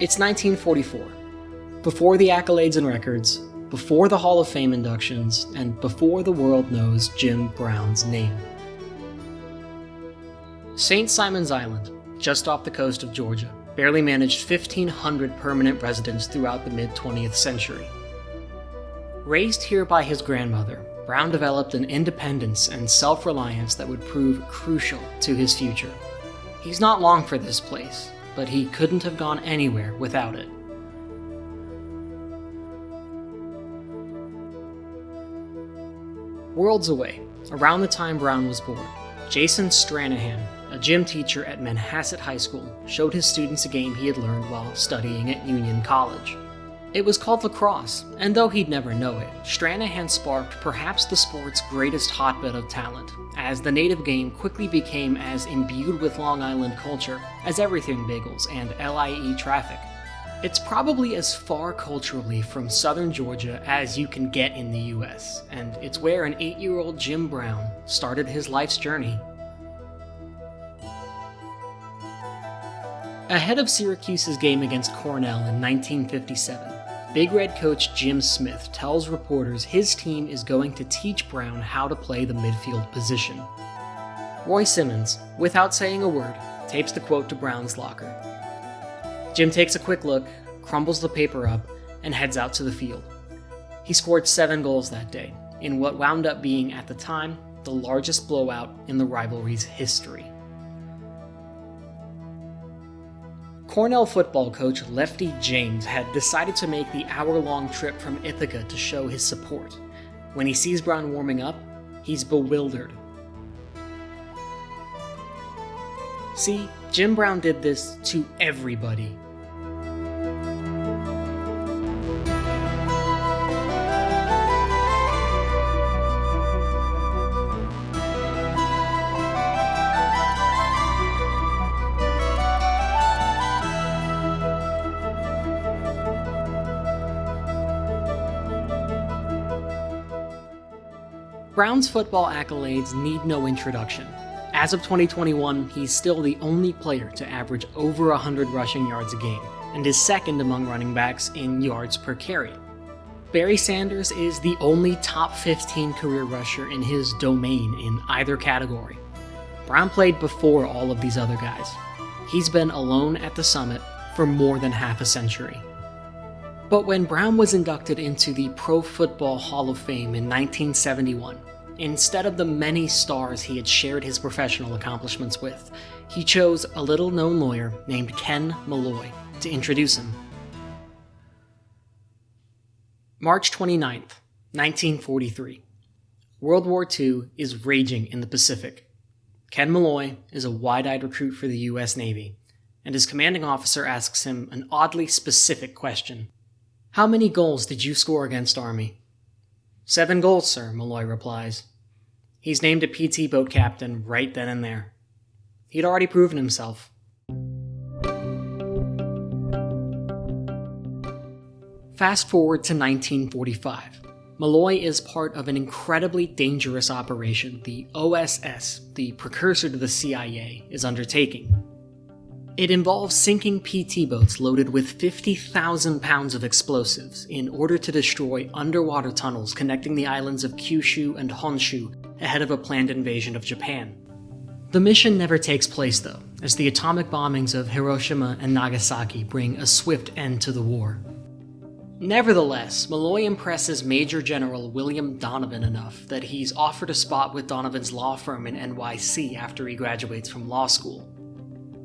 It's 1944. Before the accolades and records, before the Hall of Fame inductions, and before the world knows Jim Brown's name. St. Simon's Island, just off the coast of Georgia, barely managed 1,500 permanent residents throughout the mid-20th century. Raised here by his grandmother, Brown developed an independence and self-reliance that would prove crucial to his future. He's not long for this place, but he couldn't have gone anywhere without it. Worlds away, around the time Brown was born, Jason Stranahan, a gym teacher at Manhasset High School, showed his students a game he had learned while studying at Union College. It was called Lacrosse, and though he'd never know it, Stranahan sparked perhaps the sport's greatest hotbed of talent, as the native game quickly became as imbued with Long Island culture as everything bagels and LIE traffic. It's probably as far culturally from southern Georgia as you can get in the US, and it's where an 8-year-old Jim Brown started his life's journey. Ahead of Syracuse's game against Cornell in 1957, Big Red coach Jim Smith tells reporters his team is going to teach Brown how to play the midfield position. Roy Simmons, without saying a word, tapes the quote to Brown's locker. Jim takes a quick look, crumbles the paper up, and heads out to the field. He scored 7 goals that day, in what wound up being, at the time, the largest blowout in the rivalry's history. Cornell football coach Lefty James had decided to make the hour-long trip from Ithaca to show his support. When he sees Brown warming up, he's bewildered. See, Jim Brown did this to everybody. Brown's football accolades need no introduction. As of 2021, he's still the only player to average over 100 rushing yards a game, and is second among running backs in yards per carry. Barry Sanders is the only top 15 career rusher in his domain in either category. Brown played before all of these other guys. He's been alone at the summit for more than half a century. But when Brown was inducted into the Pro Football Hall of Fame in 1971, instead of the many stars he had shared his professional accomplishments with, he chose a little-known lawyer named Cam Macaulay to introduce him. March 29th, 1943. World War II is raging in the Pacific. Cam Macaulay is a wide-eyed recruit for the U.S. Navy, and his commanding officer asks him an oddly specific question. "How many goals did you score against Army?" 7 goals, sir, Macaulay replies. He's named a PT boat captain right then and there. He'd already proven himself. Fast forward to 1945. Macaulay is part of an incredibly dangerous operation the OSS, the precursor to the CIA, is undertaking. It involves sinking PT boats loaded with 50,000 pounds of explosives in order to destroy underwater tunnels connecting the islands of Kyushu and Honshu ahead of a planned invasion of Japan. The mission never takes place, though, as the atomic bombings of Hiroshima and Nagasaki bring a swift end to the war. Nevertheless, Macaulay impresses Major General William Donovan enough that he's offered a spot with Donovan's law firm in NYC after he graduates from law school.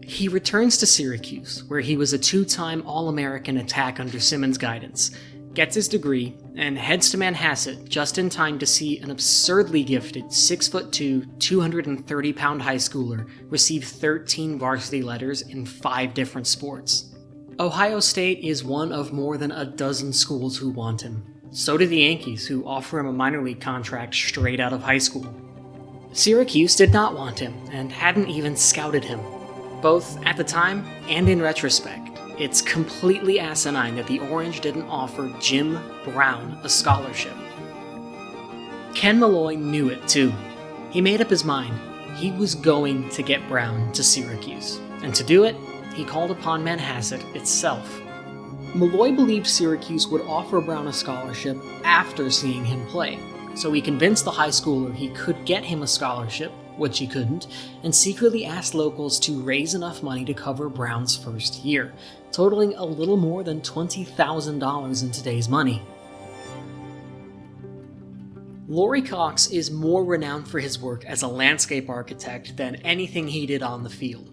He returns to Syracuse, where he was a 2-time All-American attack under Simmons' guidance, gets his degree, and heads to Manhasset just in time to see an absurdly gifted 6'2", 230-pound high schooler receive 13 varsity letters in 5 different sports. Ohio State is one of more than a dozen schools who want him. So do the Yankees, who offer him a minor league contract straight out of high school. Syracuse did not want him, and hadn't even scouted him. Both at the time and in retrospect, it's completely asinine that the Orange didn't offer Jim Brown a scholarship. Cam Macaulay knew it too. He made up his mind. He was going to get Brown to Syracuse, and to do it, he called upon Manhasset itself. Macaulay believed Syracuse would offer Brown a scholarship after seeing him play, so he convinced the high schooler he could get him a scholarship, which he couldn't, and secretly asked locals to raise enough money to cover Brown's first year, totaling a little more than $20,000 in today's money. Laurie Cox is more renowned for his work as a landscape architect than anything he did on the field.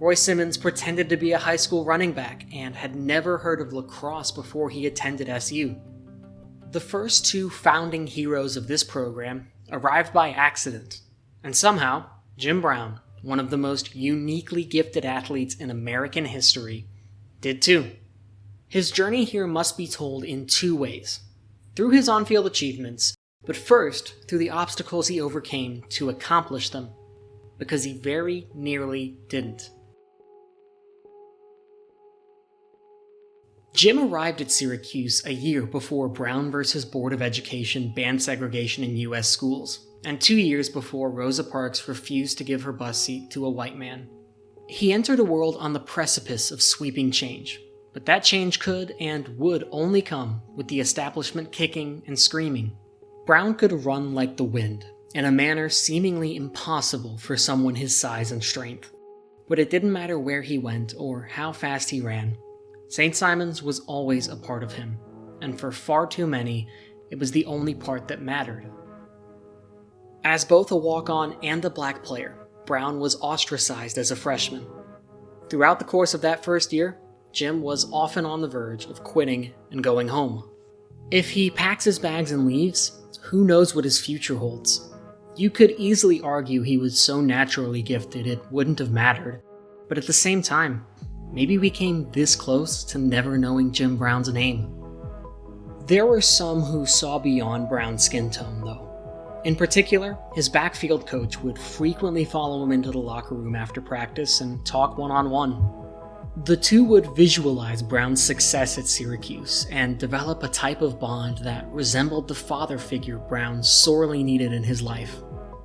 Roy Simmons pretended to be a high school running back and had never heard of lacrosse before he attended SU. The first two founding heroes of this program arrived by accident, and somehow, Jim Brown, one of the most uniquely gifted athletes in American history, did too. His journey here must be told in two ways: through his on-field achievements, but first through the obstacles he overcame to accomplish them, because he very nearly didn't. Jim arrived at Syracuse a year before Brown vs. Board of Education banned segregation in U.S. schools, and 2 years before Rosa Parks refused to give her bus seat to a white man. He entered a world on the precipice of sweeping change, but that change could and would only come with the establishment kicking and screaming. Brown could run like the wind, in a manner seemingly impossible for someone his size and strength. But it didn't matter where he went or how fast he ran. St. Simon's was always a part of him, and for far too many, it was the only part that mattered. As both a walk-on and a black player, Brown was ostracized as a freshman. Throughout the course of that first year, Jim was often on the verge of quitting and going home. If he packs his bags and leaves, who knows what his future holds? You could easily argue he was so naturally gifted it wouldn't have mattered, but at the same time, maybe we came this close to never knowing Jim Brown's name. There were some who saw beyond Brown's skin tone, though. In particular, his backfield coach would frequently follow him into the locker room after practice and talk one-on-one. The two would visualize Brown's success at Syracuse and develop a type of bond that resembled the father figure Brown sorely needed in his life.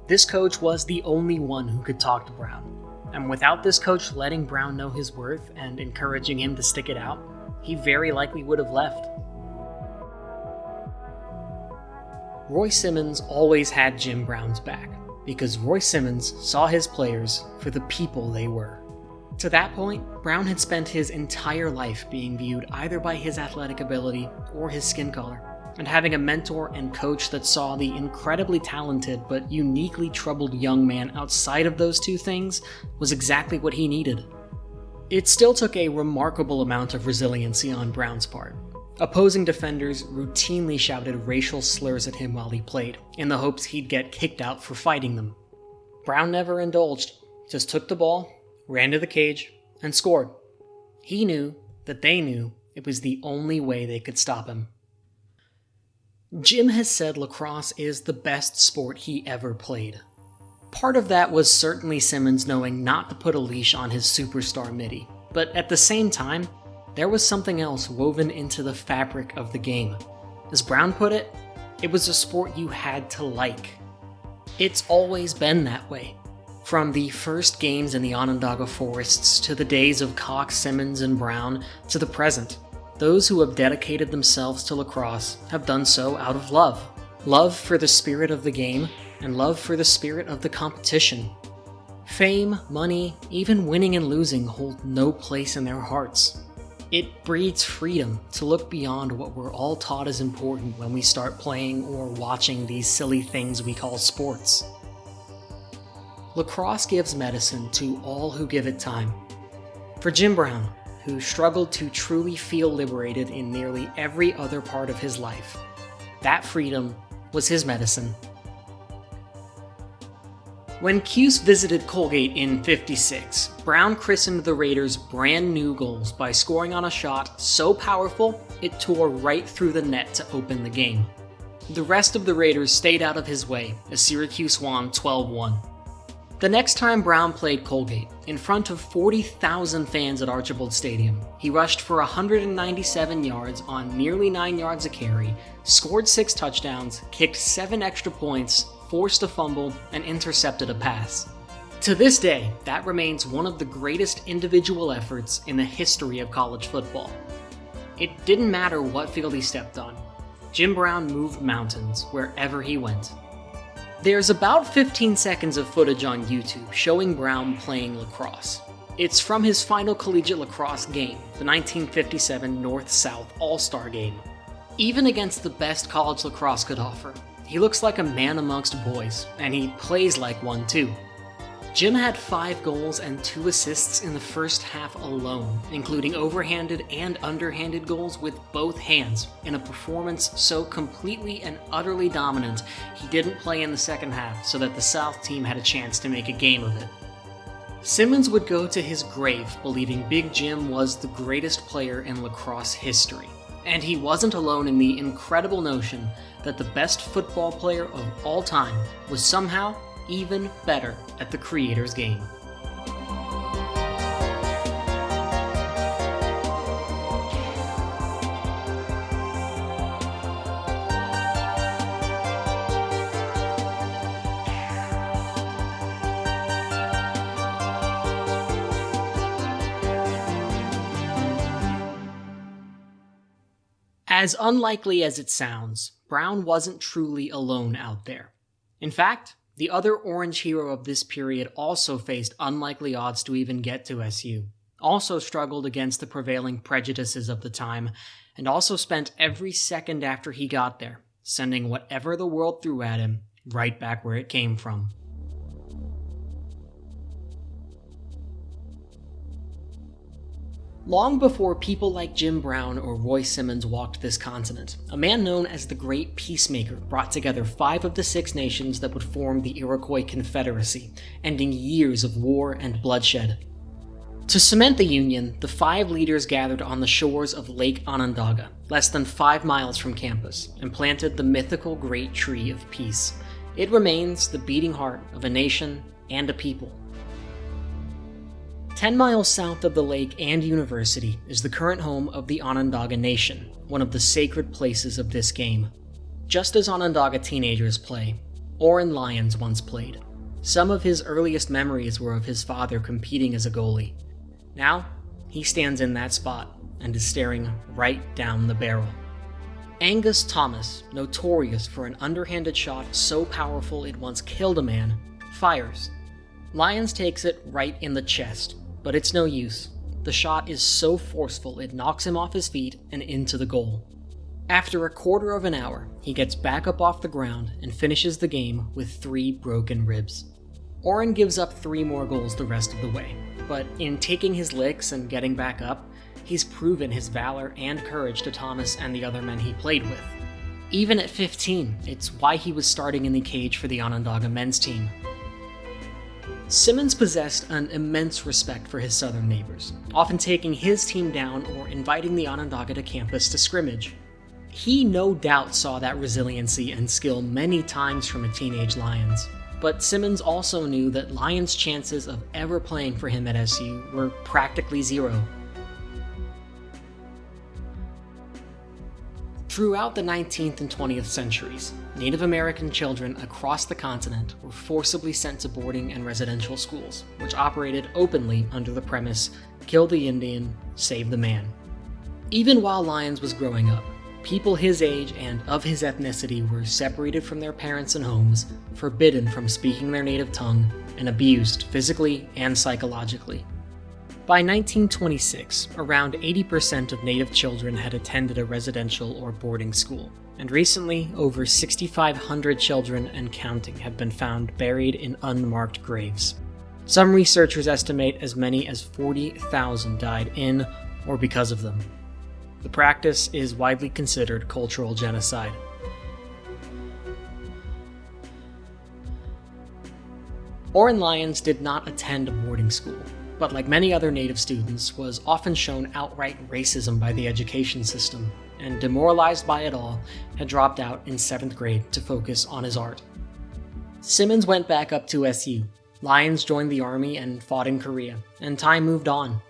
This coach was the only one who could talk to Brown, and without this coach letting Brown know his worth and encouraging him to stick it out, he very likely would have left. Roy Simmons always had Jim Brown's back, because Roy Simmons saw his players for the people they were. To that point, Brown had spent his entire life being viewed either by his athletic ability or his skin color, and having a mentor and coach that saw the incredibly talented but uniquely troubled young man outside of those two things was exactly what he needed. It still took a remarkable amount of resiliency on Brown's part. Opposing defenders routinely shouted racial slurs at him while he played, in the hopes he'd get kicked out for fighting them. Brown never indulged, just took the ball, ran to the cage, and scored. He knew that they knew it was the only way they could stop him. Jim has said lacrosse is the best sport he ever played. Part of that was certainly Simmons knowing not to put a leash on his superstar midi, but at the same time, there was something else woven into the fabric of the game. As Brown put it, it was a sport you had to like. It's always been that way. From the first games in the Onondaga forests to the days of Cox, Simmons, and Brown to the present, those who have dedicated themselves to lacrosse have done so out of love. Love for the spirit of the game and love for the spirit of the competition. Fame, money, even winning and losing hold no place in their hearts. It breeds freedom to look beyond what we're all taught is important when we start playing or watching these silly things we call sports. Lacrosse gives medicine to all who give it time. For Jim Brown, who struggled to truly feel liberated in nearly every other part of his life, that freedom was his medicine. When Cuse visited Colgate in '56, Brown christened the Raiders' brand new goals by scoring on a shot so powerful it tore right through the net to open the game. The rest of the Raiders stayed out of his way as Syracuse won 12-1. The next time Brown played Colgate, in front of 40,000 fans at Archibald Stadium, he rushed for 197 yards on nearly 9 yards a carry, scored 6 touchdowns, kicked 7 extra points, forced a fumble, and intercepted a pass. To this day, that remains one of the greatest individual efforts in the history of college football. It didn't matter what field he stepped on. Jim Brown moved mountains wherever he went. There's about 15 seconds of footage on YouTube showing Brown playing lacrosse. It's from his final collegiate lacrosse game, the 1957 North-South All-Star Game. Even against the best college lacrosse could offer, he looks like a man amongst boys, and he plays like one too. Jim had 5 goals and 2 assists in the first half alone, including overhanded and underhanded goals with both hands, in a performance so completely and utterly dominant he didn't play in the second half so that the South team had a chance to make a game of it. Simmons would go to his grave believing Big Jim was the greatest player in lacrosse history, and he wasn't alone in the incredible notion that the best football player of all time was somehow even better at the Creator's game. As unlikely as it sounds, Brown wasn't truly alone out there. In fact, the other Orange hero of this period also faced unlikely odds to even get to SU, also struggled against the prevailing prejudices of the time, and also spent every second after he got there, sending whatever the world threw at him right back where it came from. Long before people like Jim Brown or Roy Simmons walked this continent, a man known as the Great Peacemaker brought together 5 of the 6 nations that would form the Iroquois Confederacy, ending years of war and bloodshed. To cement the Union, the 5 leaders gathered on the shores of Lake Onondaga, less than 5 miles from campus, and planted the mythical Great Tree of Peace. It remains the beating heart of a nation and a people. 10 miles south of the lake and university is the current home of the Onondaga Nation, one of the sacred places of this game. Just as Onondaga teenagers play, Oren Lyons once played. Some of his earliest memories were of his father competing as a goalie. Now, he stands in that spot and is staring right down the barrel. Angus Thomas, notorious for an underhanded shot so powerful it once killed a man, fires. Lyons takes it right in the chest, but it's no use. The shot is so forceful it knocks him off his feet and into the goal. After a quarter of an hour, he gets back up off the ground and finishes the game with 3 broken ribs. Oren gives up 3 more goals the rest of the way, but in taking his licks and getting back up, he's proven his valor and courage to Thomas and the other men he played with. Even at 15, it's why he was starting in the cage for the Onondaga men's team. Simmons possessed an immense respect for his southern neighbors, often taking his team down or inviting the Onondaga to campus to scrimmage. He no doubt saw that resiliency and skill many times from a teenage Lyons, but Simmons also knew that Lyons' chances of ever playing for him at SU were practically zero. Throughout the 19th and 20th centuries, Native American children across the continent were forcibly sent to boarding and residential schools, which operated openly under the premise, kill the Indian, save the man. Even while Lyons was growing up, people his age and of his ethnicity were separated from their parents and homes, forbidden from speaking their native tongue, and abused physically and psychologically. By 1926, around 80% of Native children had attended a residential or boarding school, and recently, over 6,500 children and counting have been found buried in unmarked graves. Some researchers estimate as many as 40,000 died in or because of them. The practice is widely considered cultural genocide. Oren Lyons did not attend a boarding school, but like many other Native students, was often shown outright racism by the education system, and demoralized by it all, had dropped out in 7th grade to focus on his art. Simmons went back up to SU. Lyons joined the army and fought in Korea, and time moved on.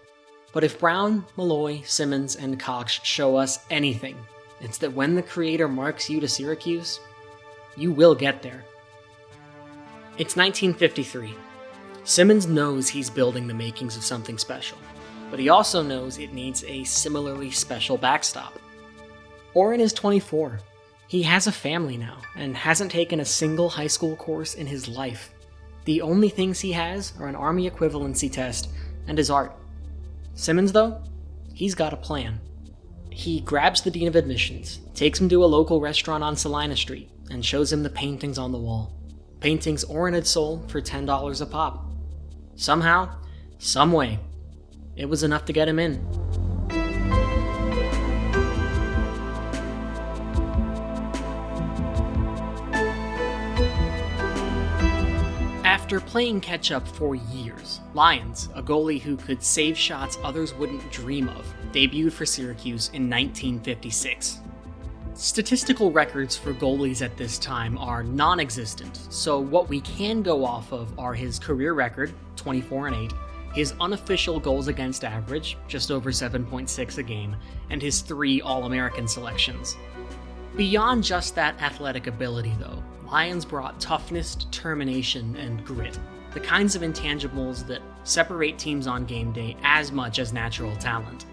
But if Brown, Malloy, Simmons, and Cox show us anything, it's that when the Creator marks you to Syracuse, you will get there. It's 1953. Simmons knows he's building the makings of something special. but he also knows it needs a similarly special backstop. Oren is 24. He has a family now, and hasn't taken a single high school course in his life. The only things he has are an Army equivalency test and his art. Simmons, though, he's got a plan. He grabs the dean of admissions, takes him to a local restaurant on Salina Street, and shows him the paintings on the wall. Paintings Oren had sold for $10 a pop. Somehow, someway, it was enough to get him in. After playing catch-up for years, Lyons, a goalie who could save shots others wouldn't dream of, debuted for Syracuse in 1956. Statistical records for goalies at this time are non-existent, so what we can go off of are his career record, 24-8, his unofficial goals against average, just over 7.6 a game, and his 3 All-American selections. Beyond just that athletic ability, though, Lyons brought toughness, determination, and grit, the kinds of intangibles that separate teams on game day as much as natural talent.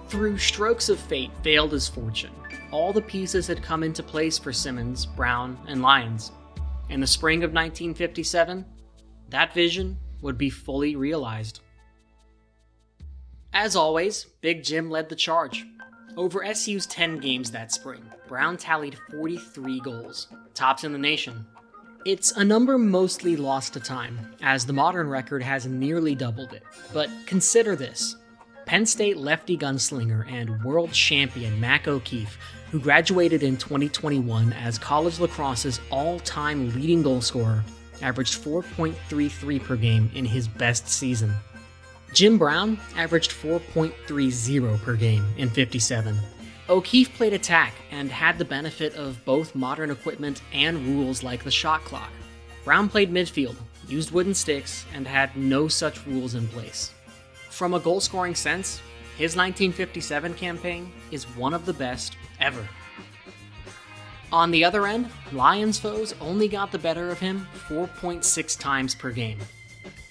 Through strokes of fate veiled his fortune, all the pieces had come into place for Simmons, Brown, and Lyons. In the spring of 1957, that vision would be fully realized. As always, Big Jim led the charge. Over SU's 10 games that spring, Brown tallied 43 goals, tops in the nation. It's a number mostly lost to time, as the modern record has nearly doubled it. But consider this. Penn State lefty gunslinger and world champion Mac O'Keefe, who graduated in 2021 as college lacrosse's all-time leading goal scorer, averaged 4.33 per game in his best season. Jim Brown averaged 4.30 per game in 57. O'Keefe played attack and had the benefit of both modern equipment and rules like the shot clock. Brown played midfield, used wooden sticks, and had no such rules in place. From a goal-scoring sense, his 1957 campaign is one of the best ever. On the other end, Lyons foes only got the better of him 4.6 times per game.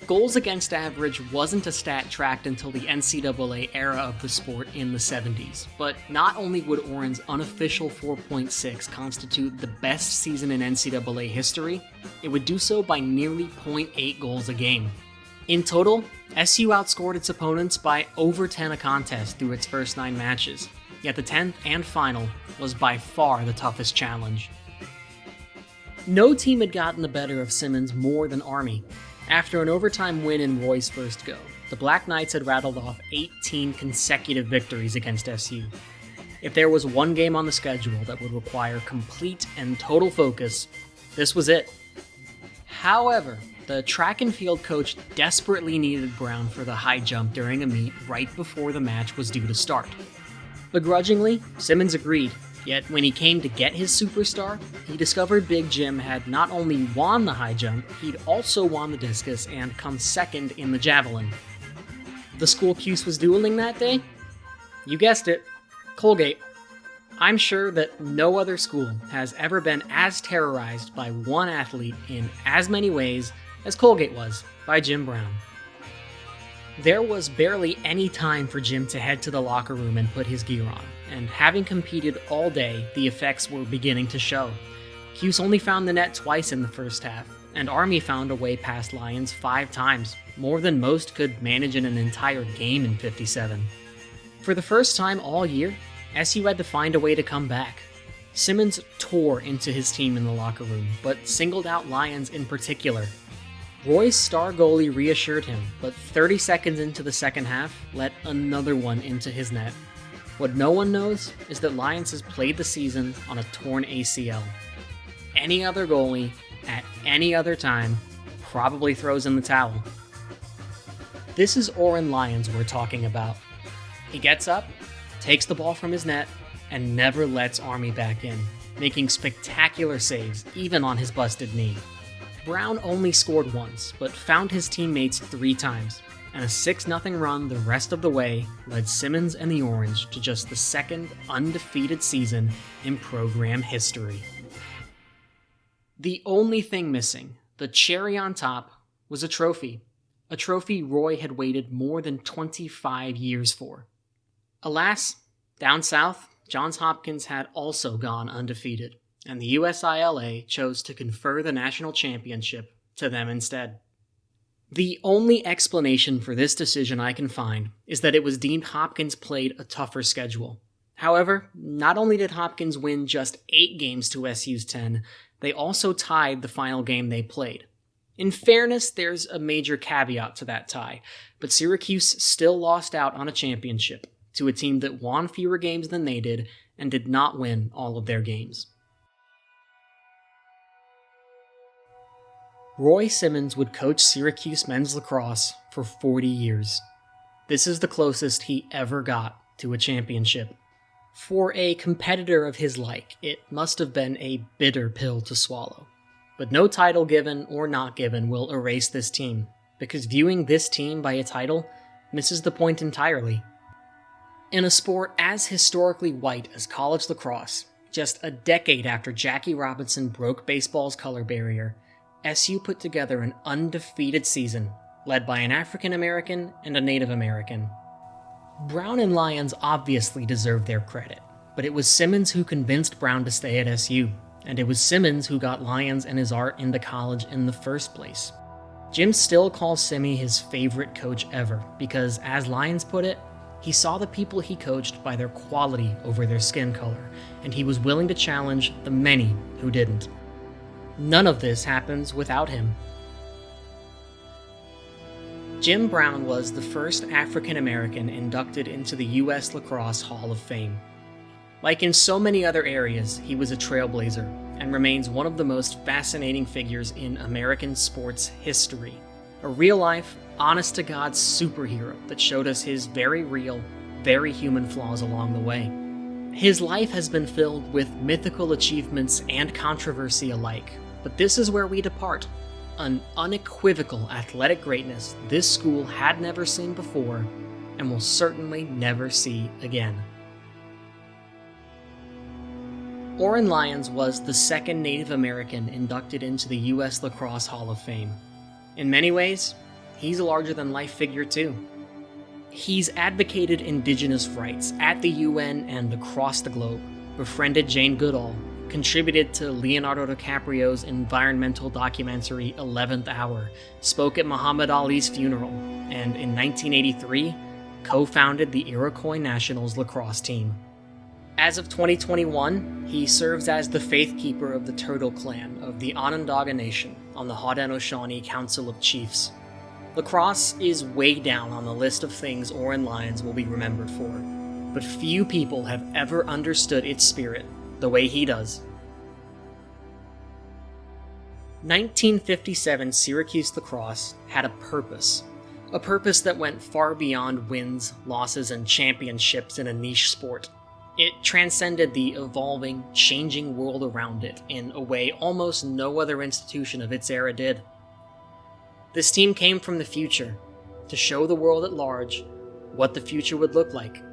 Goals against average wasn't a stat tracked until the NCAA era of the sport in the 70s, but not only would Oren's unofficial 4.6 constitute the best season in NCAA history, it would do so by nearly 0.8 goals a game. In total, SU outscored its opponents by over 10 a contest through its first 9 matches, yet the 10th and final was by far the toughest challenge. No team had gotten the better of Simmons more than Army. After an overtime win in Roy's first go, the Black Knights had rattled off 18 consecutive victories against SU. If there was one game on the schedule that would require complete and total focus, this was it. However, the track and field coach desperately needed Brown for the high jump during a meet right before the match was due to start. Begrudgingly, Simmons agreed, yet when he came to get his superstar, he discovered Big Jim had not only won the high jump, he'd also won the discus and come second in the javelin. The school Cuse was dueling that day? You guessed it, Colgate. I'm sure that no other school has ever been as terrorized by one athlete in as many ways as Colgate was by Jim Brown. There was barely any time for Jim to head to the locker room and put his gear on, and having competed all day, the effects were beginning to show. Cuse only found the net twice in the first half, and Army found a way past Lyons 5 times, more than most could manage in an entire game in 57. For the first time all year, SU had to find a way to come back. Simmons tore into his team in the locker room, but singled out Lyons in particular. Roy's star goalie reassured him, but 30 seconds into the second half, let another one into his net. What no one knows is that Lyons has played the season on a torn ACL. Any other goalie, at any other time, probably throws in the towel. This is Oren Lyons we're talking about. He gets up, takes the ball from his net, and never lets Army back in, making spectacular saves even on his busted knee. Brown only scored once, but found his teammates 3 times, and a 6-0 run the rest of the way led Simmons and the Orange to just the second undefeated season in program history. The only thing missing, the cherry on top, was a trophy. a trophy Roy had waited more than 25 years for. Alas, down south, Johns Hopkins had also gone undefeated, and the USILA chose to confer the national championship to them instead. The only explanation for this decision I can find is that it was deemed Hopkins played a tougher schedule. However, not only did Hopkins win just 8 games to SU's 10, they also tied the final game they played. In fairness, there's a major caveat to that tie, but Syracuse still lost out on a championship to a team that won fewer games than they did and did not win all of their games. Roy Simmons would coach Syracuse men's lacrosse for 40 years. This is the closest he ever got to a championship. For a competitor of his like, it must have been a bitter pill to swallow. But no title given or not given will erase this team, because viewing this team by a title misses the point entirely. In a sport as historically white as college lacrosse, just a decade after Jackie Robinson broke baseball's color barrier, SU put together an undefeated season, led by an African American and a Native American. Brown and Lyons obviously deserved their credit, but it was Simmons who convinced Brown to stay at SU, and it was Simmons who got Lyons and his art into college in the first place. Jim still calls Simmy his favorite coach ever, because as Lyons put it, he saw the people he coached by their quality over their skin color, and he was willing to challenge the many who didn't. None of this happens without him. Jim Brown was the first African American inducted into the U.S. Lacrosse Hall of Fame. Like in so many other areas, he was a trailblazer and remains one of the most fascinating figures in American sports history. A real-life, honest-to-God superhero that showed us his very real, very human flaws along the way. His life has been filled with mythical achievements and controversy alike, but this is where we depart. An unequivocal athletic greatness this school had never seen before and will certainly never see again. Oren Lyons was the second Native American inducted into the U.S. Lacrosse Hall of Fame. In many ways, he's a larger-than-life figure too. He's advocated indigenous rights at the UN and across the globe, befriended Jane Goodall, contributed to Leonardo DiCaprio's environmental documentary 11th Hour, spoke at Muhammad Ali's funeral, and in 1983, co-founded the Iroquois Nationals lacrosse team. As of 2021, he serves as the faith keeper of the Turtle Clan of the Onondaga Nation on the Haudenosaunee Council of Chiefs. Lacrosse is way down on the list of things Oren Lyons will be remembered for, but few people have ever understood its spirit the way he does. 1957 Syracuse lacrosse had a purpose that went far beyond wins, losses, and championships in a niche sport. It transcended the evolving, changing world around it in a way almost no other institution of its era did. This team came from the future to show the world at large what the future would look like.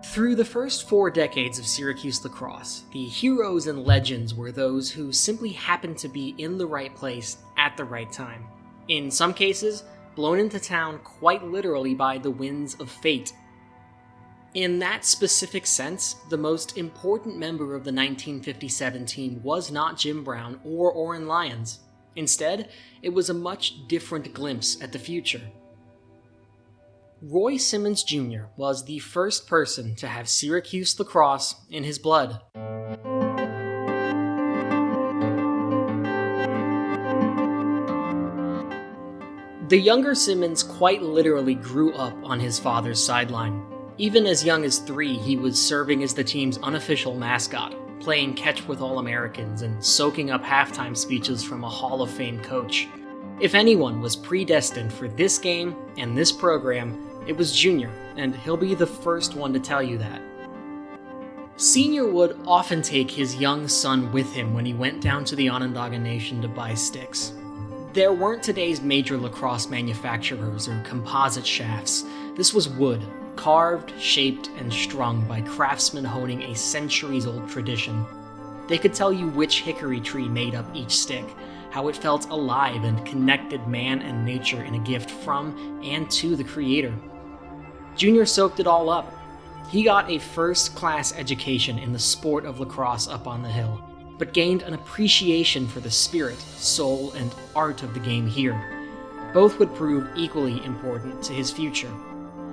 Through the first 4 decades of Syracuse lacrosse, the heroes and legends were those who simply happened to be in the right place at the right time. In some cases, blown into town quite literally by the winds of fate. In that specific sense, the most important member of the 1957 team was not Jim Brown or Oren Lyons. Instead, it was a much different glimpse at the future. Roy Simmons Jr. was the first person to have Syracuse lacrosse in his blood. The younger Simmons quite literally grew up on his father's sideline. Even as young as 3, he was serving as the team's unofficial mascot, playing catch with All-Americans and soaking up halftime speeches from a Hall of Fame coach. If anyone was predestined for this game and this program, it was Junior, and he'll be the first one to tell you that. Senior would often take his young son with him when he went down to the Onondaga Nation to buy sticks. There weren't today's major lacrosse manufacturers or composite shafts. This was wood, carved, shaped, and strung by craftsmen honing a centuries-old tradition. They could tell you which hickory tree made up each stick, how it felt alive and connected man and nature in a gift from and to the creator. Junior soaked it all up. He got a first-class education in the sport of lacrosse up on the hill, but gained an appreciation for the spirit, soul, and art of the game here. Both would prove equally important to his future,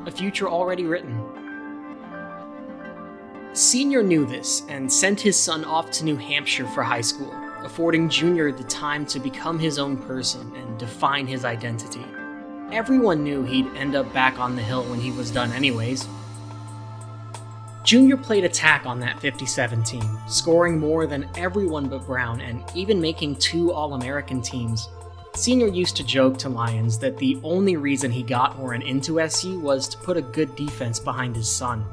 a future already written. Senior knew this and sent his son off to New Hampshire for high school, affording Junior the time to become his own person and define his identity. Everyone knew he'd end up back on the hill when he was done anyways. Junior played attack on that 57 team, scoring more than everyone but Brown and even making 2 All-American teams. Senior used to joke to Lions that the only reason he got Oren into SU was to put a good defense behind his son.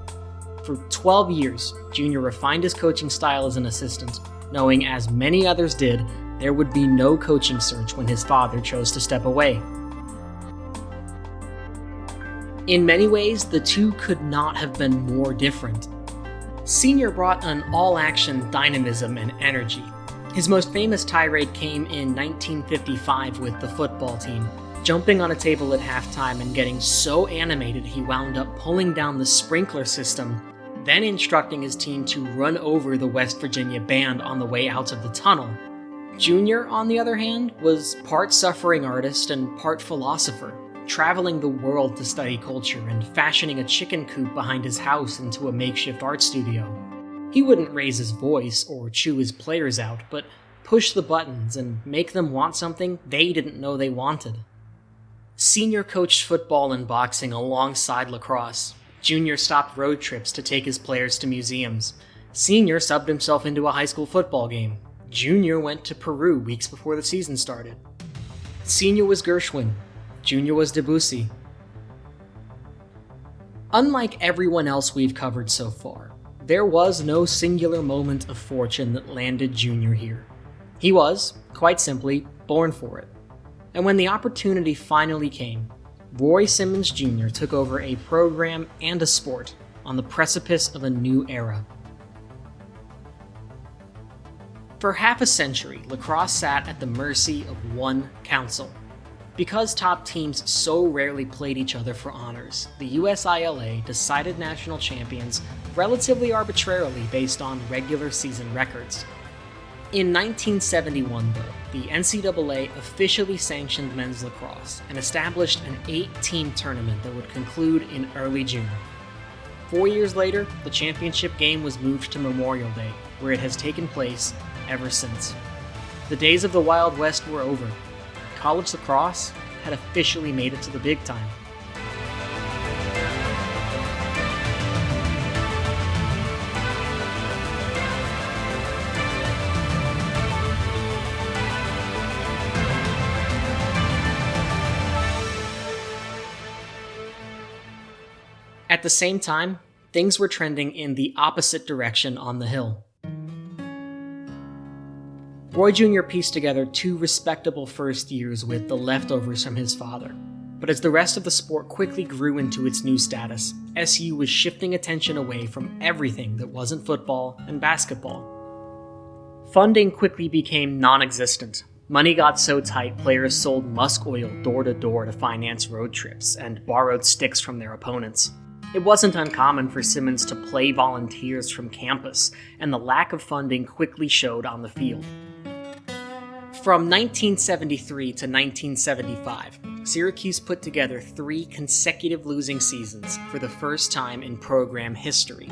For 12 years, Junior refined his coaching style as an assistant, knowing, as many others did, there would be no coaching search when his father chose to step away. In many ways, the two could not have been more different. Senior brought an all-action dynamism and energy. His most famous tirade came in 1955 with the football team, jumping on a table at halftime and getting so animated he wound up pulling down the sprinkler system, then instructing his team to run over the West Virginia band on the way out of the tunnel. Junior, on the other hand, was part suffering artist and part philosopher, traveling the world to study culture and fashioning a chicken coop behind his house into a makeshift art studio. He wouldn't raise his voice or chew his players out, but push the buttons and make them want something they didn't know they wanted. Senior coached football and boxing alongside lacrosse. Junior stopped road trips to take his players to museums. Senior subbed himself into a high school football game. Junior went to Peru weeks before the season started. Senior was Gershwin. Junior was Debussy. Unlike everyone else we've covered so far, there was no singular moment of fortune that landed Junior here. He was, quite simply, born for it. And when the opportunity finally came, Roy Simmons Jr. took over a program and a sport on the precipice of a new era. For half a century, lacrosse sat at the mercy of one council. Because top teams so rarely played each other for honors, the USILA decided national champions relatively arbitrarily based on regular season records. In 1971, though, the NCAA officially sanctioned men's lacrosse and established an 8-team tournament that would conclude in early June. 4 years later, the championship game was moved to Memorial Day, where it has taken place ever since. The days of the Wild West were over. College lacrosse had officially made it to the big time. At the same time, things were trending in the opposite direction on the hill. Roy Jr. pieced together 2 respectable first years with the leftovers from his father. But as the rest of the sport quickly grew into its new status, SU was shifting attention away from everything that wasn't football and basketball. Funding quickly became non-existent. Money got so tight, players sold musk oil door to door to finance road trips and borrowed sticks from their opponents. It wasn't uncommon for Simmons to play volunteers from campus, and the lack of funding quickly showed on the field. From 1973 to 1975, Syracuse put together 3 consecutive losing seasons for the first time in program history.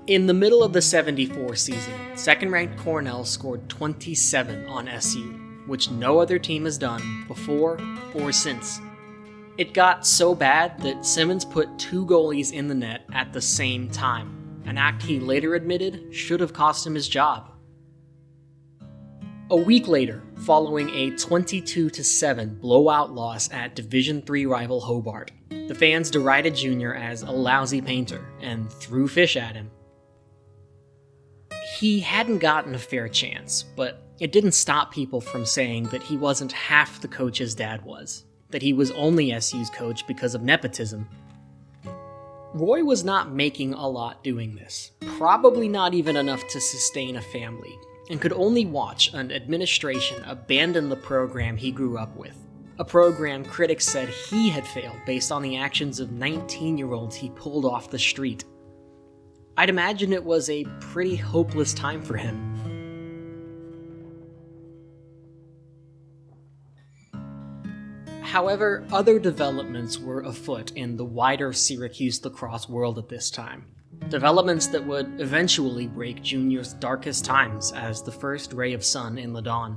In the middle of the 74 season, second-ranked Cornell scored 27 on SU, which no other team has done before or since. It got so bad that Simmons put 2 goalies in the net at the same time, an act he later admitted should have cost him his job. A week later, following a 22-7 blowout loss at Division III rival Hobart, the fans derided Junior as a lousy painter and threw fish at him. He hadn't gotten a fair chance, but it didn't stop people from saying that he wasn't half the coach his dad was, that he was only SU's coach because of nepotism. Roy was not making a lot doing this, probably not even enough to sustain a family, and could only watch an administration abandon the program he grew up with, a program critics said he had failed based on the actions of 19-year-olds he pulled off the street. I'd imagine it was a pretty hopeless time for him. However, other developments were afoot in the wider Syracuse lacrosse world at this time. Developments that would eventually break Junior's darkest times as the first ray of sun in the dawn.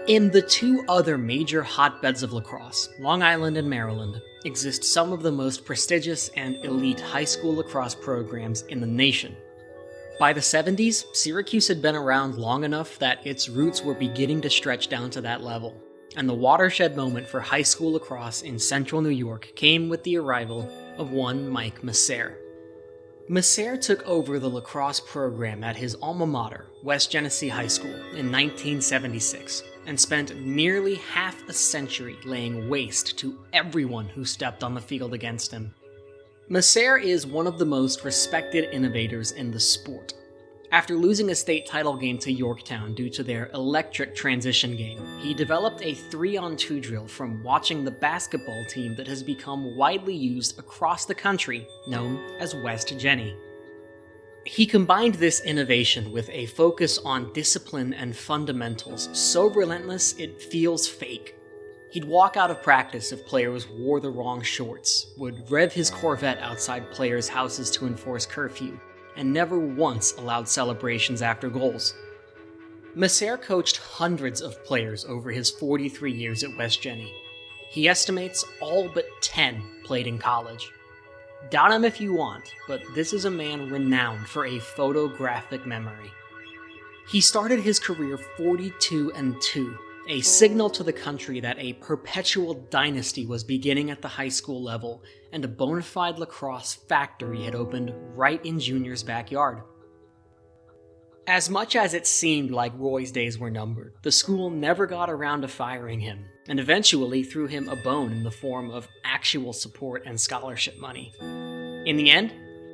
In the two other major hotbeds of lacrosse, Long Island and Maryland, exist some of the most prestigious and elite high school lacrosse programs in the nation. By the 70s, Syracuse had been around long enough that its roots were beginning to stretch down to that level, and the watershed moment for high school lacrosse in central New York came with the arrival of one Mike Masser. Masser took over the lacrosse program at his alma mater, West Genesee High School, in 1976, and spent nearly half a century laying waste to everyone who stepped on the field against him. Masser is one of the most respected innovators in the sport. After losing a state title game to Yorktown due to their electric transition game, he developed a 3-on-2 drill from watching the basketball team that has become widely used across the country, known as West Genny. He combined this innovation with a focus on discipline and fundamentals so relentless it feels fake. He'd walk out of practice if players wore the wrong shorts, would rev his Corvette outside players' houses to enforce curfew, and never once allowed celebrations after goals. Masser coached hundreds of players over his 43 years at West Genny. He estimates all but 10 played in college. Doubt him if you want, but this is a man renowned for a photographic memory. He started his career 42-2, a signal to the country that a perpetual dynasty was beginning at the high school level, and a bona fide lacrosse factory had opened right in Junior's backyard. As much as it seemed like Roy's days were numbered, the school never got around to firing him, and eventually threw him a bone in the form of actual support and scholarship money. In the end,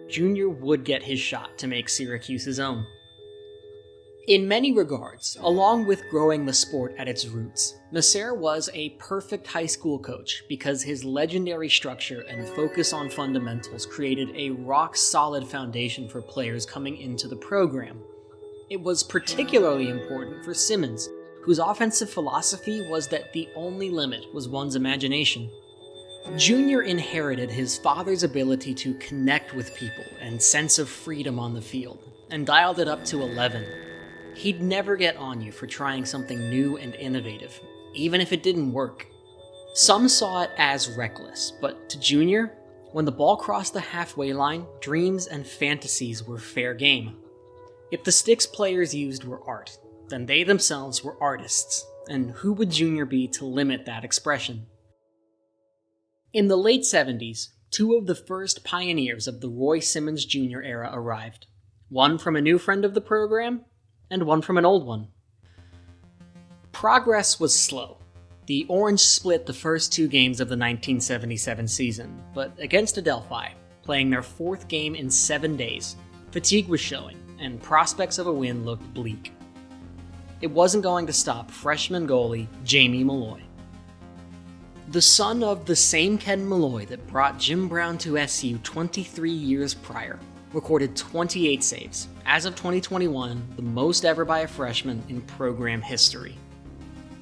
Junior would get his shot to make Syracuse his own. In many regards, along with growing the sport at its roots, Masser was a perfect high school coach because his legendary structure and focus on fundamentals created a rock-solid foundation for players coming into the program. It was particularly important for Simmons, whose offensive philosophy was that the only limit was one's imagination. Junior inherited his father's ability to connect with people and sense of freedom on the field, and dialed it up to 11. He'd never get on you for trying something new and innovative, even if it didn't work. Some saw it as reckless, but to Junior, when the ball crossed the halfway line, dreams and fantasies were fair game. If the sticks players used were art, then they themselves were artists, and who would Junior be to limit that expression? In the late 70s, two of the first pioneers of the Roy Simmons Jr. era arrived, one from a new friend of the program, and one from an old one. Progress was slow. The Orange split the first two games of the 1977 season, but against Adelphi, playing their fourth game in 7 days, fatigue was showing, and prospects of a win looked bleak. It wasn't going to stop freshman goalie Jamie Malloy. The son of the same Ken Malloy that brought Jim Brown to SU 23 years prior, recorded 28 saves, as of 2021, the most ever by a freshman in program history.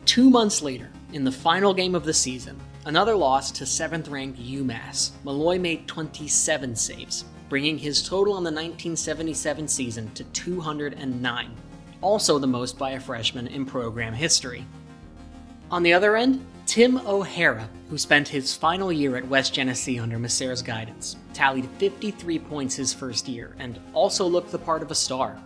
2 months later, in the final game of the season, another loss to 7th-ranked UMass, Malloy made 27 saves, bringing his total on the 1977 season to 209, also the most by a freshman in program history. On the other end, Tim O'Hara, who spent his final year at West Genesee under Masser's guidance, tallied 53 points his first year and also looked the part of a star.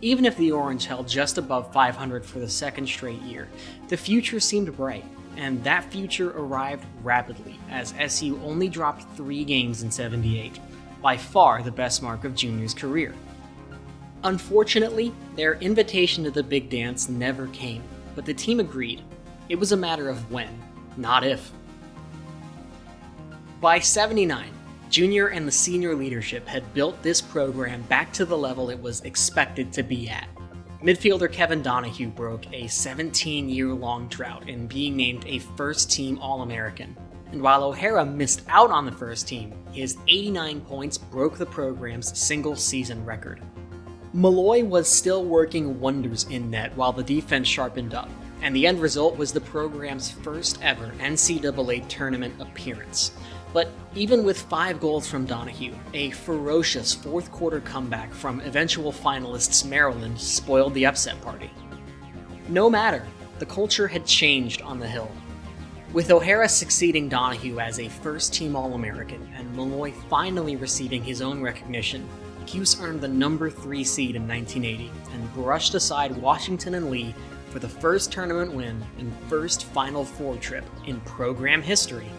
Even if the Orange held just above 500 for the second straight year, the future seemed bright, and that future arrived rapidly as SU only dropped 3 games in 78. by far the best mark of Junior's career. Unfortunately, their invitation to the big dance never came, but the team agreed. It was a matter of when, not if. By '79, Junior and the senior leadership had built this program back to the level it was expected to be at. Midfielder Kevin Donahue broke a 17-year-long drought in being named a first-team All-American. And while O'Hara missed out on the first team, his 89 points broke the program's single-season record. Macaulay was still working wonders in net while the defense sharpened up, and the end result was the program's first ever NCAA tournament appearance. But even with 5 goals from Donahue, a ferocious fourth-quarter comeback from eventual finalists Maryland spoiled the upset party. No matter, the culture had changed on the Hill. With O'Hara succeeding Donahue as a first-team All-American and Macaulay finally receiving his own recognition, Cuse earned the number 3 seed in 1980 and brushed aside Washington and Lee for the first tournament win and first Final Four trip in program history.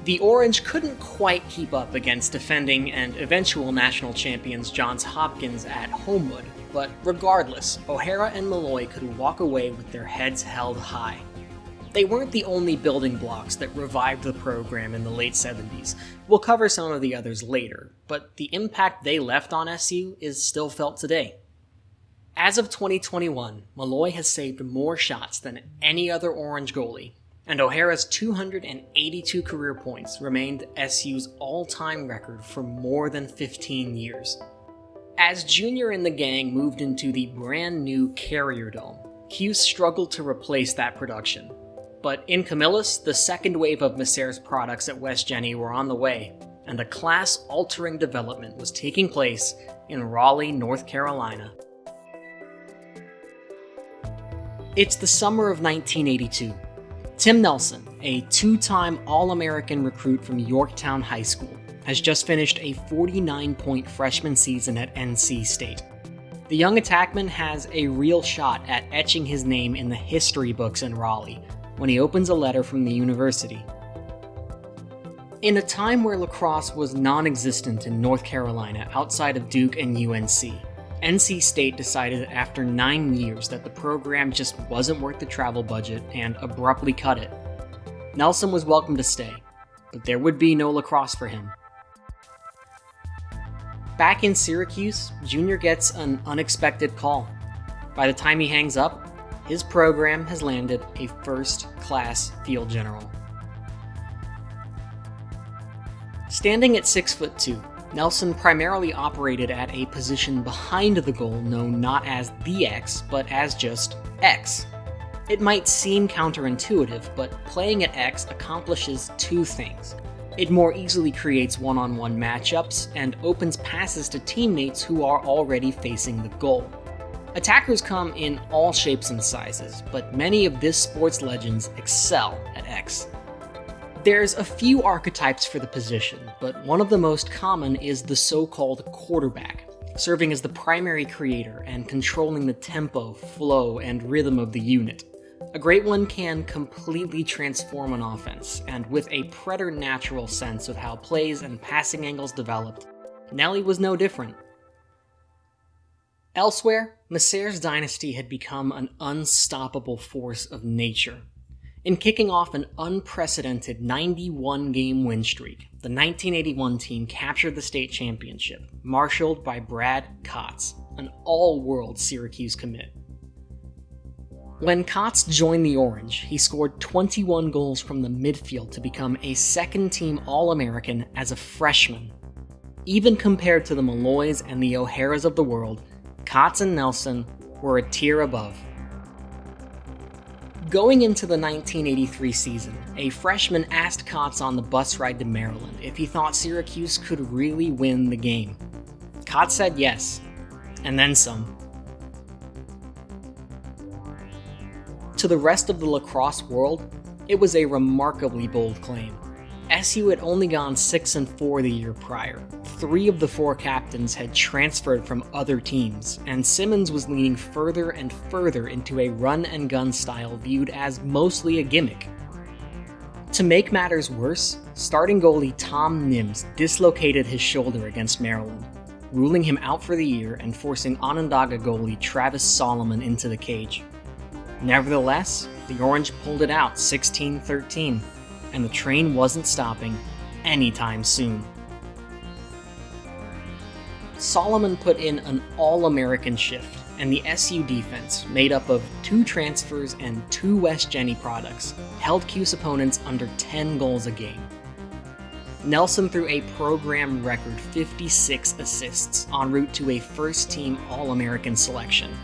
The Orange couldn't quite keep up against defending and eventual national champions Johns Hopkins at Homewood, but regardless, O'Hara and Macaulay could walk away with their heads held high. They weren't the only building blocks that revived the program in the late 70s. We'll cover some of the others later, but the impact they left on SU is still felt today. As of 2021, Macaulay has saved more shots than any other Orange goalie, and O'Hara's 282 career points remained SU's all-time record for more than 15 years. As Junior and the gang moved into the brand new Carrier Dome, Cuse struggled to replace that production. But in Camillus, the second wave of Macer's products at West Jenny were on the way, and a class-altering development was taking place in Raleigh, North Carolina. It's the summer of 1982. Tim Nelson, a 2-time All-American recruit from Yorktown High School, has just finished a 49-point freshman season at NC State. The young attackman has a real shot at etching his name in the history books in Raleigh when he opens a letter from the university. In a time where lacrosse was non-existent in North Carolina outside of Duke and UNC, NC State decided after 9 years that the program just wasn't worth the travel budget and abruptly cut it. Nelson was welcome to stay, but there would be no lacrosse for him. Back in Syracuse, Junior gets an unexpected call. By the time he hangs up, his program has landed a first-class field general. Standing at 6'2", Nelson primarily operated at a position behind the goal known not as the X, but as just X. It might seem counterintuitive, but playing at X accomplishes 2 things. It more easily creates one-on-one matchups and opens passes to teammates who are already facing the goal. Attackers come in all shapes and sizes, but many of this sport's legends excel at X. There's a few archetypes for the position, but one of the most common is the so-called quarterback, serving as the primary creator and controlling the tempo, flow, and rhythm of the unit. A great one can completely transform an offense, and with a preternatural sense of how plays and passing angles developed, Nelly was no different. Elsewhere, Macer's dynasty had become an unstoppable force of nature. In kicking off an unprecedented 91-game win streak, the 1981 team captured the state championship, marshaled by Brad Kotz, an all-world Syracuse commit. When Kotz joined the Orange, he scored 21 goals from the midfield to become a second-team All-American as a freshman. Even compared to the Macaulays and the O'Haras of the world, Kotz and Nelson were a tier above. Going into the 1983 season, a freshman asked Kotz on the bus ride to Maryland if he thought Syracuse could really win the game. Kotz said yes, and then some. To the rest of the lacrosse world, it was a remarkably bold claim. SU had only gone 6-4 the year prior. 3 of the 4 captains had transferred from other teams, and Simmons was leaning further and further into a run-and-gun style viewed as mostly a gimmick. To make matters worse, starting goalie Tom Nims dislocated his shoulder against Maryland, ruling him out for the year and forcing Onondaga goalie Travis Solomon into the cage. Nevertheless, the Orange pulled it out 16-13, and the train wasn't stopping anytime soon. Solomon put in an All-American shift, and the SU defense, made up of 2 transfers and 2 West Jenny products, held Cuse opponents under 10 goals a game. Nelson threw a program record 56 assists en route to a first-team All-American selection.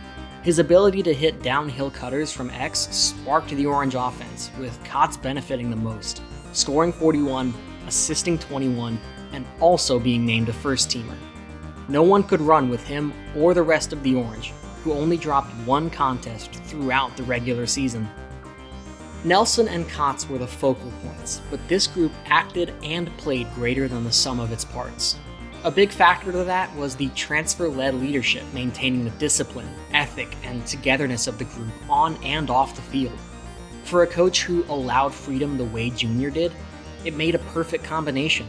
His ability to hit downhill cutters from X sparked the Orange offense, with Kotz benefiting the most, scoring 41, assisting 21, and also being named a first-teamer. No one could run with him or the rest of the Orange, who only dropped 1 contest throughout the regular season. Nelson and Kotz were the focal points, but this group acted and played greater than the sum of its parts. A big factor to that was the transfer-led leadership maintaining the discipline, ethic, and togetherness of the group on and off the field. For a coach who allowed freedom the way Junior did, it made a perfect combination.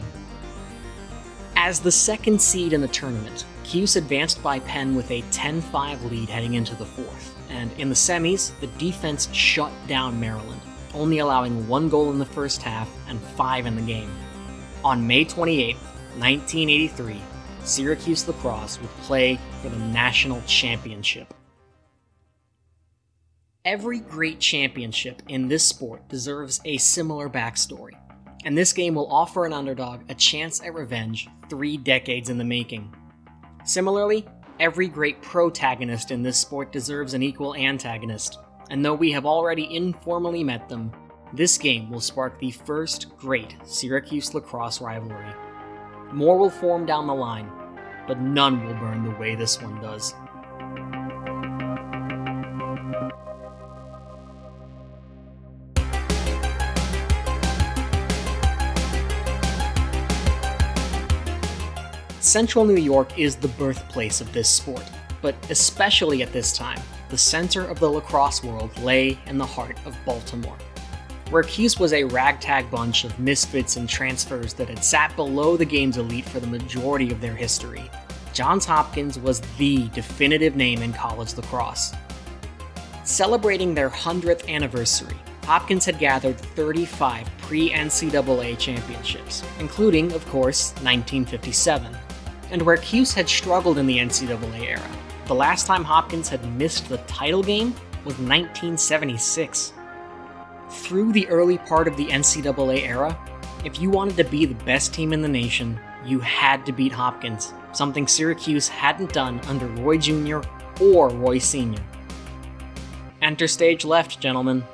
As the second seed in the tournament, Cuse advanced by Penn with a 10-5 lead heading into the 4th, and in the semis, the defense shut down Maryland, only allowing 1 goal in the first half and 5 in the game. On May 28, 1983, Syracuse Lacrosse would play for the national championship. Every great championship in this sport deserves a similar backstory, and this game will offer an underdog a chance at revenge 3 decades in the making. Similarly, every great protagonist in this sport deserves an equal antagonist, and though we have already informally met them, this game will spark the first great Syracuse Lacrosse rivalry. More will form down the line, but none will burn the way this one does. Central New York is the birthplace of this sport, but especially at this time, the center of the lacrosse world lay in the heart of Baltimore, where Cuse was a ragtag bunch of misfits and transfers that had sat below the game's elite for the majority of their history. Johns Hopkins was the definitive name in college lacrosse. Celebrating their 100th anniversary, Hopkins had gathered 35 pre-NCAA championships, including, of course, 1957. And where Cuse had struggled in the NCAA era, the last time Hopkins had missed the title game was 1976. Through the early part of the NCAA era, if you wanted to be the best team in the nation, you had to beat Hopkins, something Syracuse hadn't done under Roy Jr. or Roy Sr. Enter stage left, gentlemen.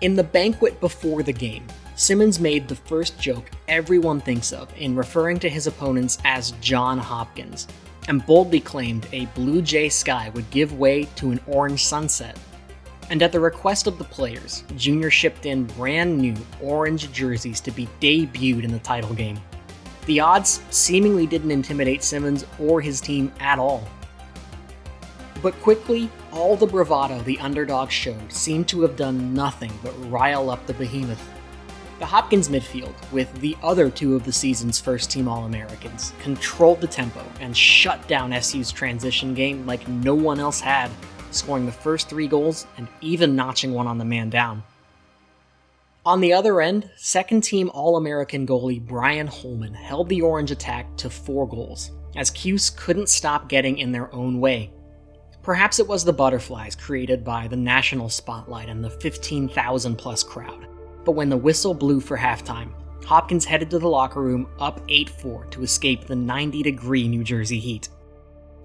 In the banquet before the game, Simmons made the first joke everyone thinks of in referring to his opponents as John Hopkins, and boldly claimed a blue jay sky would give way to an orange sunset. And at the request of the players, Junior shipped in brand new orange jerseys to be debuted in the title game. The odds seemingly didn't intimidate Simmons or his team at all. But quickly, all the bravado the underdog showed seemed to have done nothing but rile up the behemoth. The Hopkins midfield, with the other 2 of the season's first-team All-Americans, controlled the tempo and shut down SU's transition game like no one else had, scoring the first 3 goals and even notching one on the man down. On the other end, second-team All-American goalie Brian Holman held the Orange attack to 4 goals, as Cuse couldn't stop getting in their own way. Perhaps it was the butterflies created by the national spotlight and the 15,000-plus crowd, but when the whistle blew for halftime, Hopkins headed to the locker room up 8-4 to escape the 90-degree New Jersey heat.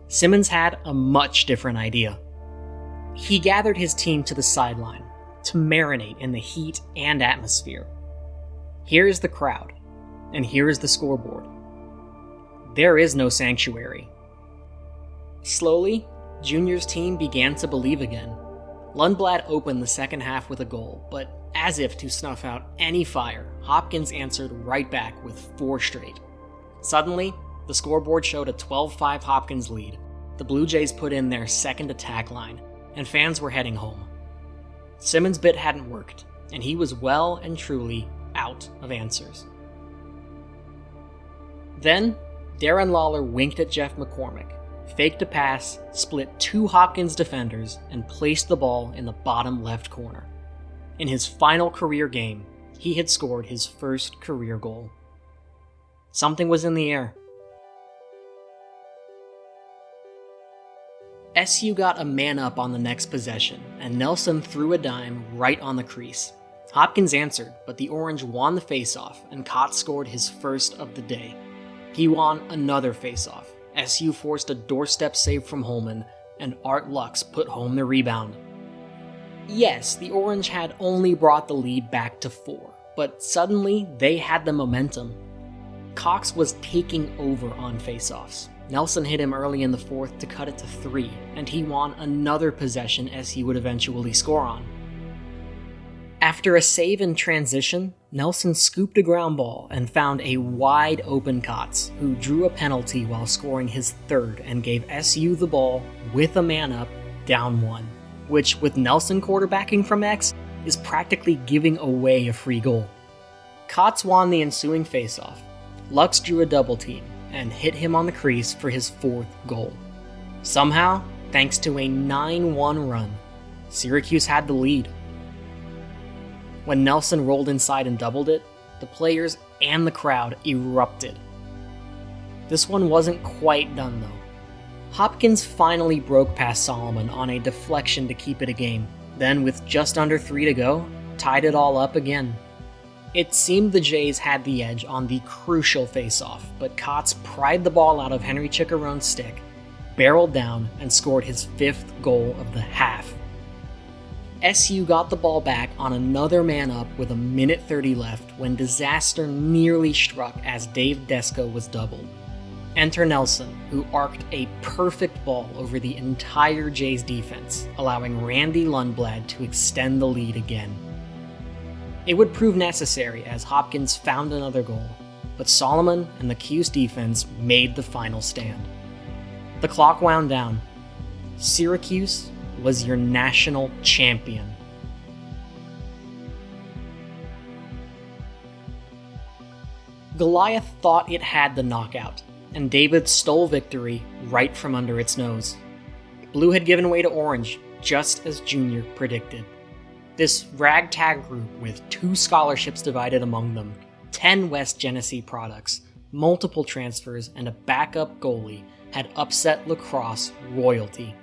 Simmons had a much different idea. He gathered his team to the sideline to marinate in the heat and atmosphere. Here is the crowd, and here is the scoreboard. There is no sanctuary. Slowly, Junior's team began to believe again. Lundblad opened the second half with a goal, but As if to snuff out any fire, Hopkins answered right back with 4 straight. Suddenly, the scoreboard showed a 12-5 Hopkins lead. The Blue Jays put in their second attack line, and fans were heading home. Simmons' bit hadn't worked, and he was well and truly out of answers. Then, Darren Lawler winked at Jeff McCormick, faked a pass, split 2 Hopkins defenders, and placed the ball in the bottom left corner. In his final career game, he had scored his first career goal. Something was in the air. SU got a man up on the next possession, and Nelson threw a dime right on the crease. Hopkins answered, but the Orange won the faceoff, and Cott scored his first of the day. He won another faceoff. SU forced a doorstep save from Holman, and Art Lux put home the rebound. Yes, the Orange had only brought the lead back to 4, but suddenly they had the momentum. Cox was taking over on faceoffs. Nelson hit him early in the 4th to cut it to 3, and he won another possession SU would eventually score on. After a save in transition, Nelson scooped a ground ball and found a wide open Kotz, who drew a penalty while scoring his 3rd and gave SU the ball with a man up, down 1, which, with Nelson quarterbacking from X, is practically giving away a free goal. Kotz won the ensuing faceoff. Lux drew a double team and hit him on the crease for his 4th goal. Somehow, thanks to a 9-1 run, Syracuse had the lead. When Nelson rolled inside and doubled it, the players and the crowd erupted. This one wasn't quite done though. Hopkins finally broke past Solomon on a deflection to keep it a game, then with just under 3 to go, tied it all up again. It seemed the Jays had the edge on the crucial face-off, but Kotz pried the ball out of Henry Chickarone's stick, barreled down, and scored his 5th goal of the half. SU got the ball back on another man up with a minute 30 left when disaster nearly struck as Dave Desko was doubled. Enter Nelson, who arced a perfect ball over the entire Jays defense, allowing Randy Lundblad to extend the lead again. It would prove necessary as Hopkins found another goal, but Solomon and the Cuse defense made the final stand. The clock wound down. Syracuse was your national champion. Goliath thought it had the knockout, and David stole victory right from under its nose. Blue had given way to Orange, just as Junior predicted. This ragtag group with 2 scholarships divided among them, 10 West Genesee products, multiple transfers, and a backup goalie had upset Lacrosse royalty.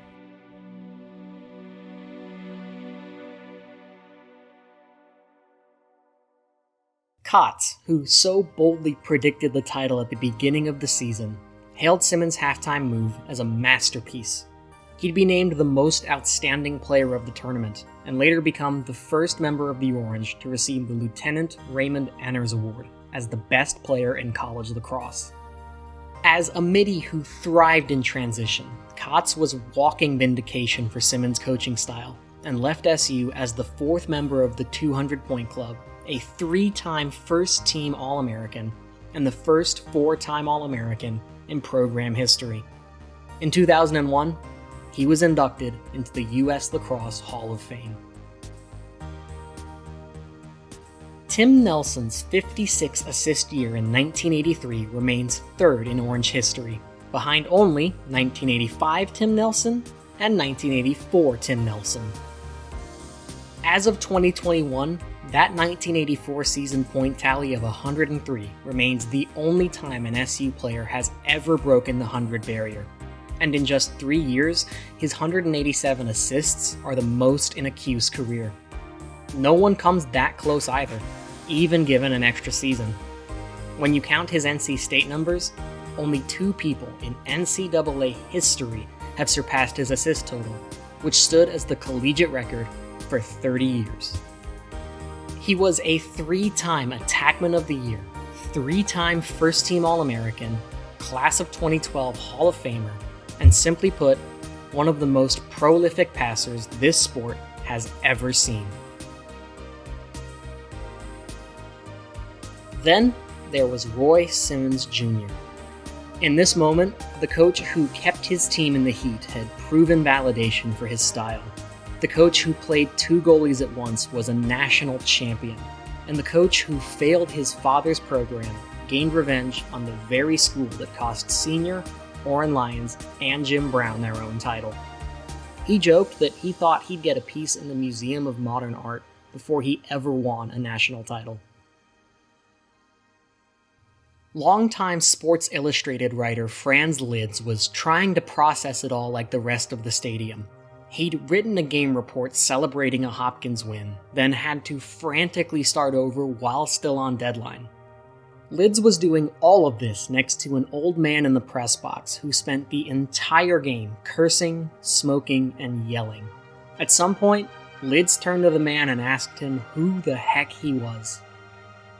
Kotz, who so boldly predicted the title at the beginning of the season, hailed Simmons' halftime move as a masterpiece. He'd be named the most outstanding player of the tournament, and later become the first member of the Orange to receive the Lieutenant Raymond Enners Award as the best player in college lacrosse. As a midi who thrived in transition, Kotz was walking vindication for Simmons' coaching style, and left SU as the 4th member of the 200-point club, a 3-time first-team All-American, and the first 4-time All-American in program history. In 2001, he was inducted into the U.S. Lacrosse Hall of Fame. Tim Nelson's 56 assist year in 1983 remains 3rd in Orange history, behind only 1985 Tim Nelson and 1984 Tim Nelson. As of 2021, that 1984 season point tally of 103 remains the only time an SU player has ever broken the 100 barrier. And in just 3 years, his 187 assists are the most in a Cuse career. No one comes that close either, even given an extra season. When you count his NC State numbers, only 2 people in NCAA history have surpassed his assist total, which stood as the collegiate record for 30 years. He was a 3-time Attackman of the Year, 3-time First-Team All-American, Class of 2012 Hall of Famer, and simply put, one of the most prolific passers this sport has ever seen. Then there was Roy Simmons Jr. In this moment, the coach who kept his team in the heat had proven validation for his style. The coach who played 2 goalies at once was a national champion. And the coach who failed his father's program gained revenge on the very school that cost Senior, Oren Lyons, and Jim Brown their own title. He joked that he thought he'd get a piece in the Museum of Modern Art before he ever won a national title. Longtime Sports Illustrated writer Franz Lids was trying to process it all like the rest of the stadium. He'd written a game report celebrating a Hopkins win, then had to frantically start over while still on deadline. Lids was doing all of this next to an old man in the press box who spent the entire game cursing, smoking, and yelling. At some point, Lids turned to the man and asked him who the heck he was.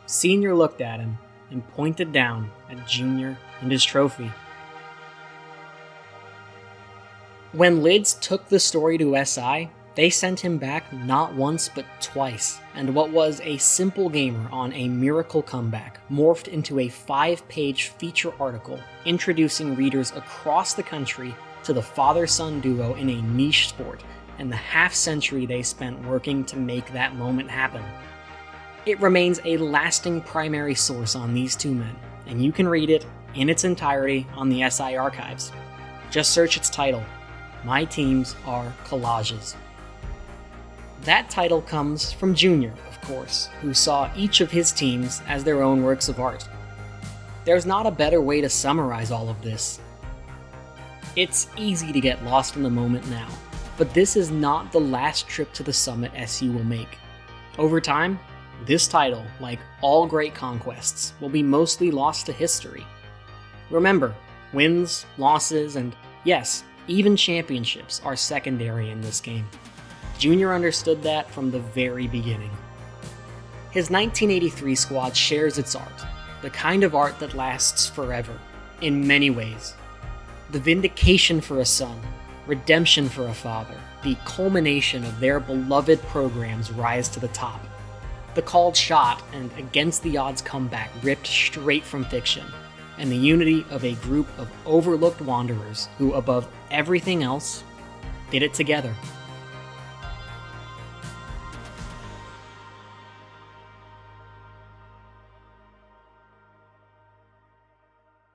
Senior looked at him and pointed down at Junior and his trophy. When Lids took the story to SI, they sent him back not once but twice, and what was a simple gamer on a miracle comeback morphed into a 5-page feature article introducing readers across the country to the father-son duo in a niche sport and the half-century they spent working to make that moment happen. It remains a lasting primary source on these two men, and you can read it in its entirety on the SI archives. Just search its title, My Teams Are Collages. That title comes from Junior, of course, who saw each of his teams as their own works of art. There's not a better way to summarize all of this. It's easy to get lost in the moment now, but this is not the last trip to the summit SU will make. Over time, this title, like all great conquests, will be mostly lost to history. Remember, wins, losses, and yes, even championships are secondary in this game. Junior understood that from the very beginning. His 1983 squad shares its art, the kind of art that lasts forever, in many ways. The vindication for a son, redemption for a father, the culmination of their beloved program's rise to the top. The called shot and against-the-odds comeback ripped straight from fiction, and the unity of a group of overlooked wanderers who, above everything else, did it together.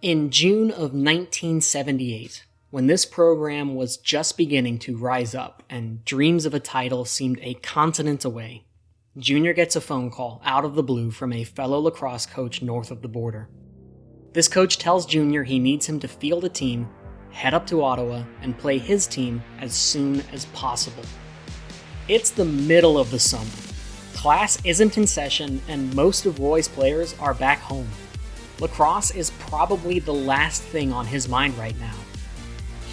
In June of 1978, when this program was just beginning to rise up and dreams of a title seemed a continent away, Junior gets a phone call out of the blue from a fellow lacrosse coach north of the border. This coach tells Junior he needs him to field a team, head up to Ottawa, and play his team as soon as possible. It's the middle of the summer. Class isn't in session, and most of Roy's players are back home. Lacrosse is probably the last thing on his mind right now.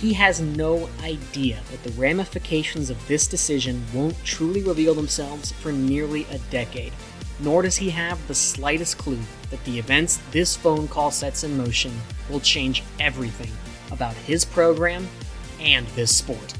He has no idea that the ramifications of this decision won't truly reveal themselves for nearly a decade, nor does he have the slightest clue that the events this phone call sets in motion will change everything about his program and this sport.